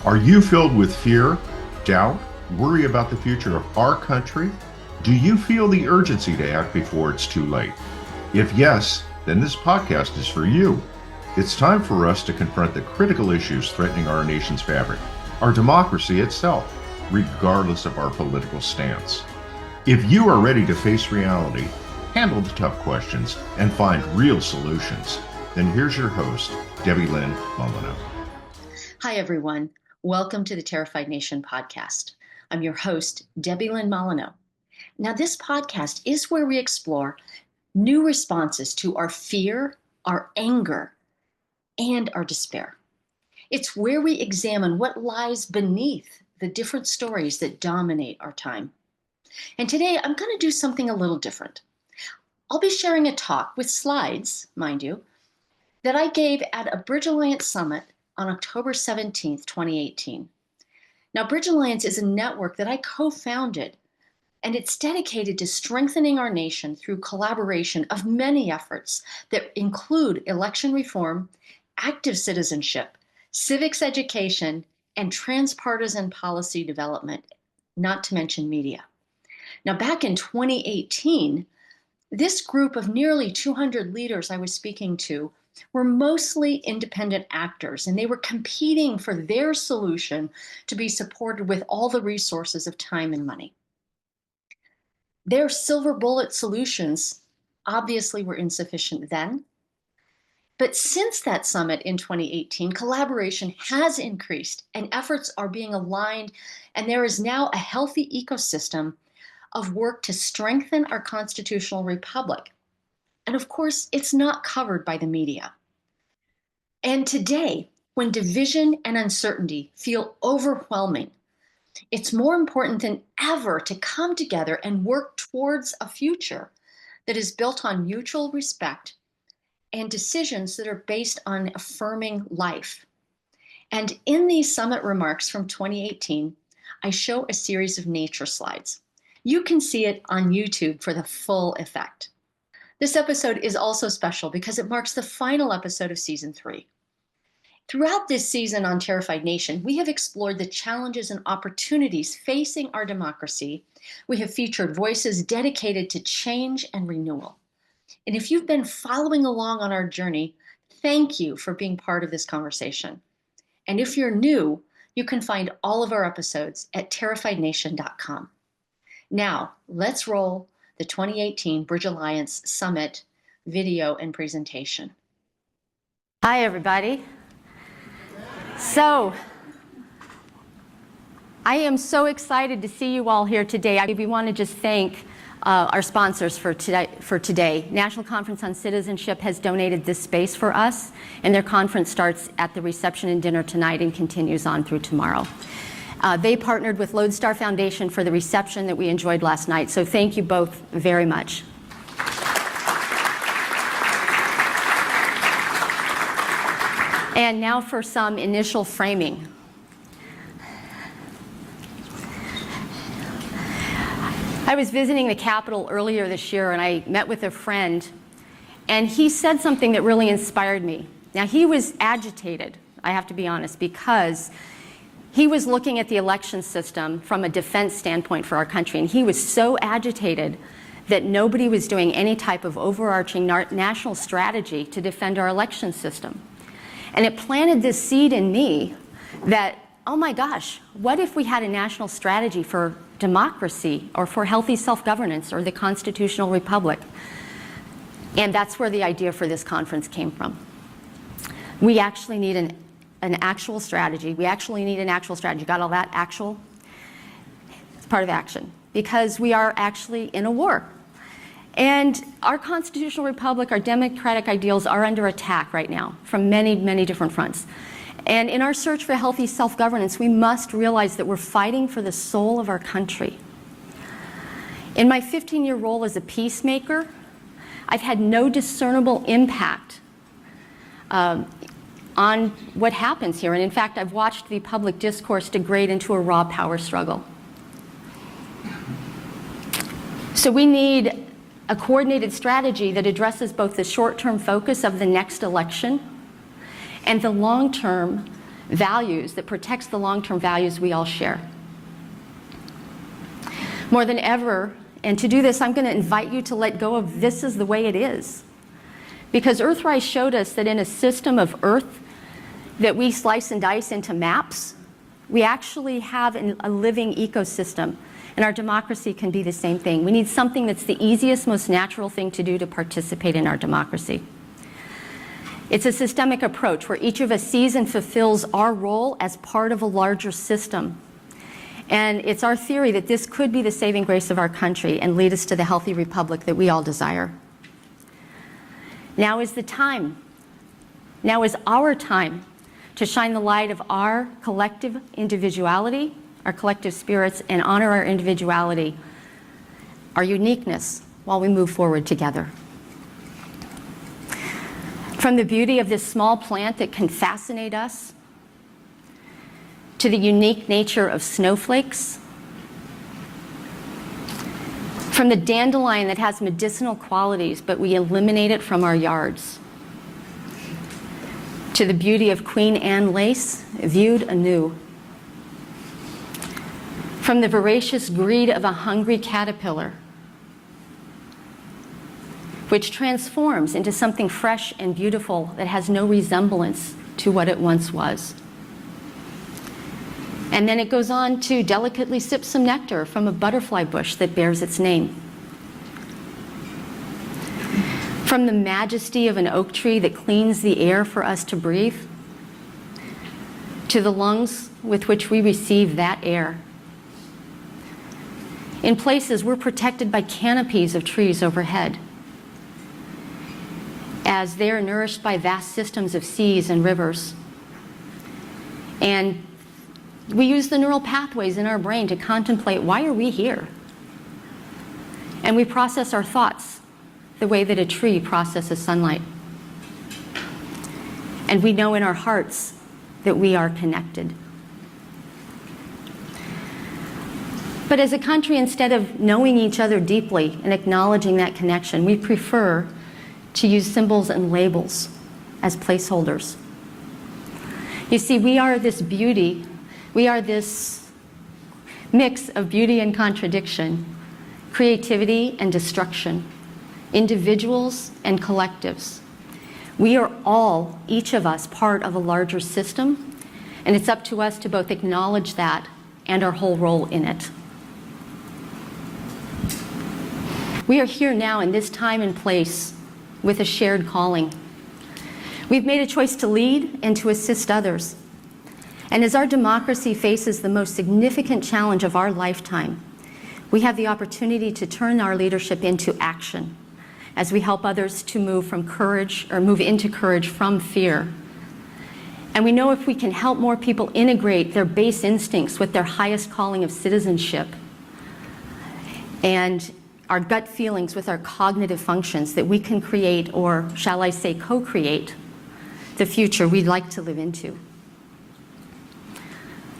Are you filled with fear, doubt, worry about the future of our country? Do you feel the urgency to act before it's too late? If yes, then this podcast is for you. It's time for us to confront the critical issues threatening our nation's fabric, our democracy itself, regardless of our political stance. If you are ready to face reality, handle the tough questions, and find real solutions, then here's your host, Debilyn Molineaux. Hi, everyone. Welcome to the Terrified Nation podcast. I'm your host, Debilyn Molineaux. Now, this podcast is where we explore new responses to our fear, our anger, and our despair. It's where we examine what lies beneath the different stories that dominate our time. And today, I'm going to do something a little different. I'll be sharing a talk with slides, mind you, that I gave at a Bridge Alliance Summit on October 17th, 2018. Now, Bridge Alliance is a network that I co-founded, and it's dedicated to strengthening our nation through collaboration of many efforts that include election reform, active citizenship, civics education, and transpartisan policy development, not to mention media. Now, back in 2018, this group of nearly 200 leaders I was speaking to were mostly independent actors, and they were competing for their solution to be supported with all the resources of time and money. Their silver bullet solutions obviously were insufficient then, but since that summit in 2018, collaboration has increased and efforts are being aligned, and there is now a healthy ecosystem of work to strengthen our constitutional republic. And of course, it's not covered by the media. And today, when division and uncertainty feel overwhelming, it's more important than ever to come together and work towards a future that is built on mutual respect and decisions that are based on affirming life. And in these summit remarks from 2018, I show a series of nature slides. You can see it on YouTube for the full effect. This episode is also special because it marks the final episode of Season 3. Throughout this season on Terrified Nation, we have explored the challenges and opportunities facing our democracy. We have featured voices dedicated to change and renewal. And if you've been following along on our journey, thank you for being part of this conversation. And if you're new, you can find all of our episodes at terrifiednation.com. Now, let's roll the 2018 Bridge Alliance Summit video and presentation. Hi, everybody. So, I am so excited to see you all here today. We want to just thank our sponsors for today. National Conference on Citizenship has donated this space for us, and their conference starts at the reception and dinner tonight and continues on through tomorrow. They partnered with Lodestar Foundation for the reception that we enjoyed last night, so thank you both very much. And now for some initial framing. I was visiting the Capitol earlier this year, and I met with a friend, and he said something that really inspired me. Now, he was agitated, I have to be honest, because he was looking at the election system from a defense standpoint for our country, and he was so agitated that nobody was doing any type of overarching national strategy to defend our election system. And it planted this seed in me that, oh my gosh, what if we had a national strategy for democracy or for healthy self-governance or the constitutional republic? And that's where the idea for this conference came from. We actually need an actual strategy. We actually need an actual strategy. Got all that? Actual? It's part of action. Because we are actually in a war. And our constitutional republic, our democratic ideals are under attack right now from many, many different fronts. And in our search for healthy self-governance, we must realize that we're fighting for the soul of our country. In my 15-year role as a peacemaker, I've had no discernible impact on what happens here. And in fact, I've watched the public discourse degrade into a raw power struggle. So we need a coordinated strategy that addresses both the short-term focus of the next election and the long-term values that protects the long-term values we all share. More than ever, and to do this, I'm going to invite you to let go of this is the way it is. Because Earthrise showed us that in a system of Earth that we slice and dice into maps, we actually have a living ecosystem. And our democracy can be the same thing. We need something that's the easiest, most natural thing to do to participate in our democracy. It's a systemic approach where each of us sees and fulfills our role as part of a larger system. And it's our theory that this could be the saving grace of our country and lead us to the healthy republic that we all desire. Now is the time. Now is our time to shine the light of our collective individuality, our collective spirits, and honor our individuality, our uniqueness, while we move forward together. From the beauty of this small plant that can fascinate us, to the unique nature of snowflakes, from the dandelion that has medicinal qualities, but we eliminate it from our yards, to the beauty of Queen Anne lace, viewed anew, from the voracious greed of a hungry caterpillar, which transforms into something fresh and beautiful that has no resemblance to what it once was. And then it goes on to delicately sip some nectar from a butterfly bush that bears its name. From the majesty of an oak tree that cleans the air for us to breathe, to the lungs with which we receive that air. In places, we're protected by canopies of trees overhead, as they are nourished by vast systems of seas and rivers. And we use the neural pathways in our brain to contemplate, why are we here? And we process our thoughts the way that a tree processes sunlight. And we know in our hearts that we are connected. But as a country, instead of knowing each other deeply and acknowledging that connection, we prefer to use symbols and labels as placeholders. You see, we are this beauty, we are this mix of beauty and contradiction, creativity and destruction, individuals and collectives. We are all, each of us, part of a larger system, and it's up to us to both acknowledge that and our whole role in it. We are here now in this time and place with a shared calling. We've made a choice to lead and to assist others. And as our democracy faces the most significant challenge of our lifetime, we have the opportunity to turn our leadership into action as we help others to move from courage, or move into courage from fear. And we know if we can help more people integrate their base instincts with their highest calling of citizenship and our gut feelings with our cognitive functions, that we can create, or shall I say co-create, the future we'd like to live into.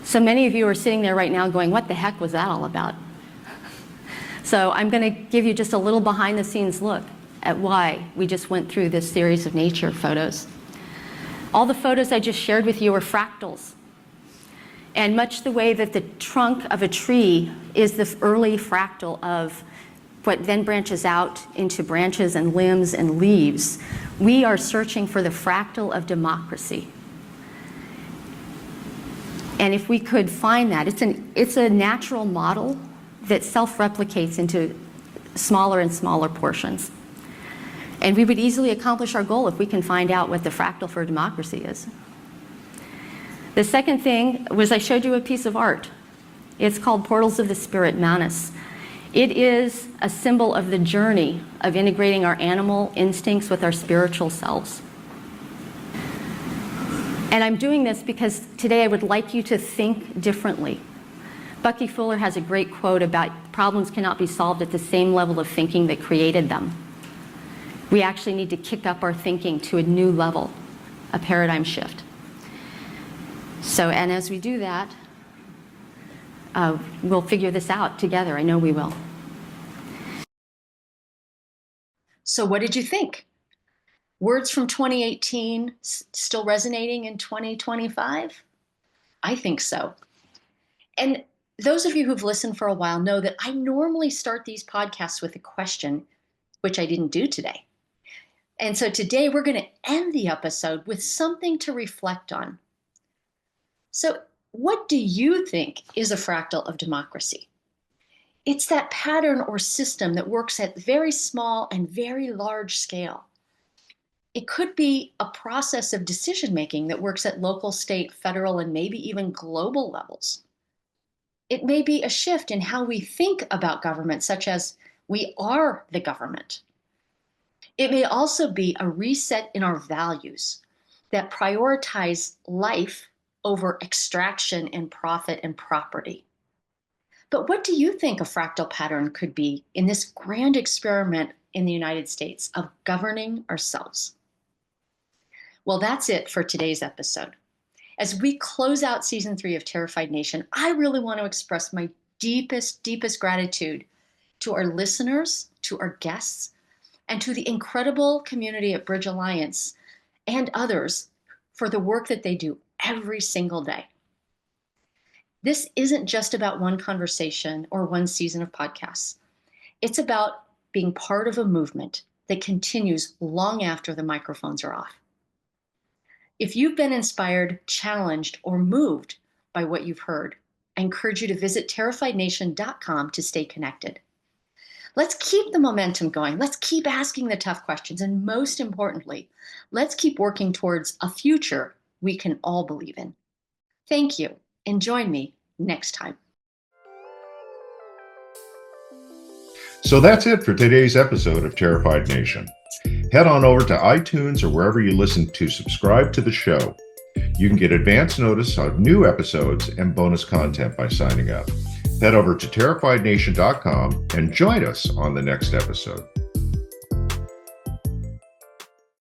So many of you are sitting there right now going, what the heck was that all about? So I'm going to give you just a little behind the scenes look at why we just went through this series of nature photos. All the photos I just shared with you are fractals. And much the way that the trunk of a tree is the early fractal of what then branches out into branches and limbs and leaves, we are searching for the fractal of democracy. And if we could find that, it's a natural model that self-replicates into smaller and smaller portions. And we would easily accomplish our goal if we can find out what the fractal for democracy is. The second thing was I showed you a piece of art. It's called Portals of the Spirit, Manas. It is a symbol of the journey of integrating our animal instincts with our spiritual selves. And I'm doing this because today I would like you to think differently. Bucky Fuller has a great quote about problems cannot be solved at the same level of thinking that created them. We actually need to kick up our thinking to a new level, a paradigm shift. So, and as we do that, we'll figure this out together. I know we will. So what did you think? Words from 2018 still resonating in 2025? I think so. And those of you who've listened for a while know that I normally start these podcasts with a question, which I didn't do today. And so today we're going to end the episode with something to reflect on. So, what do you think is a fractal of democracy? It's that pattern or system that works at very small and very large scale. It could be a process of decision-making that works at local, state, federal, and maybe even global levels. It may be a shift in how we think about government, such as we are the government. It may also be a reset in our values that prioritize life over extraction and profit and property. But what do you think a fractal pattern could be in this grand experiment in the United States of governing ourselves? Well, that's it for today's episode. As we close out season 3 of Terrified Nation, I really want to express my deepest gratitude to our listeners, to our guests, and to the incredible community at Bridge Alliance and others for the work that they do every single day. This isn't just about one conversation or one season of podcasts. It's about being part of a movement that continues long after the microphones are off. If you've been inspired, challenged, or moved by what you've heard, I encourage you to visit terrifiednation.com to stay connected. Let's keep the momentum going. Let's keep asking the tough questions. And most importantly, let's keep working towards a future we can all believe in. Thank you, and join me next time. So that's it for today's episode of Terrified Nation. Head on over to iTunes or wherever you listen to subscribe to the show. You can get advance notice of new episodes and bonus content by signing up. Head over to terrifiednation.com and join us on the next episode.